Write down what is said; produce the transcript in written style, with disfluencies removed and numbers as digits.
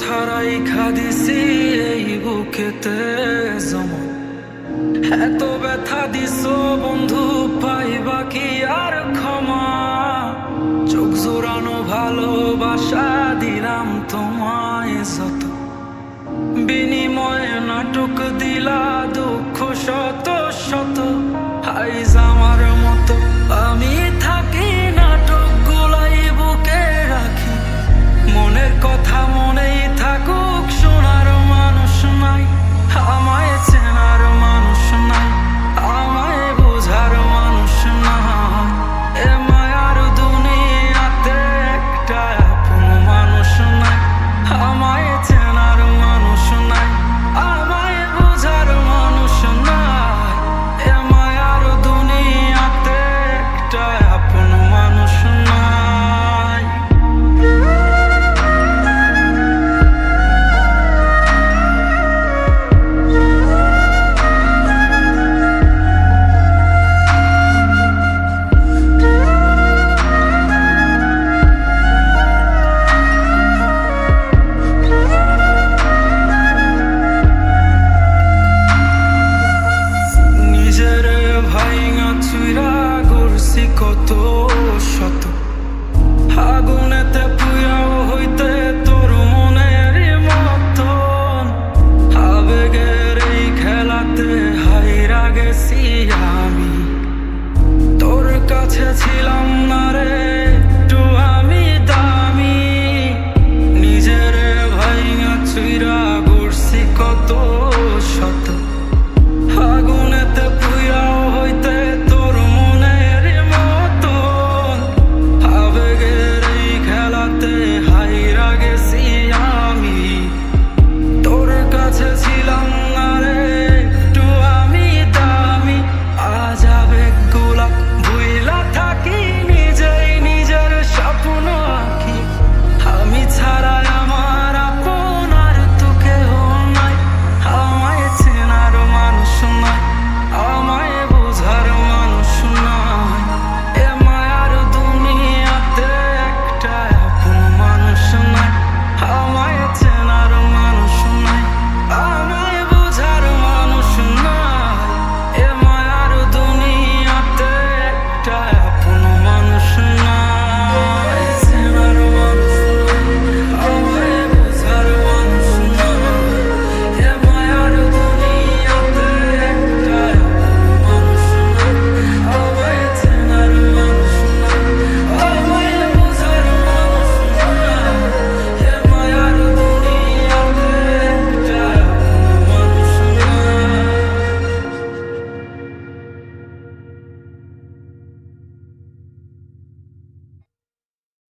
কথা রাইখা দিছি এই বুকেতে জমা। এত ব্যথা দিছো বন্ধু, পাইবা কি আর ক্ষমা? চোখ জোড়ানো ভালোবাসা দিলাম তোমায় যত, বিনিময়ে নাটক দিলা দুঃখ শত শত। আইজ আমার মতো আমি থাকি, নাটক গুলাই বুকে রাখি, মনের কথা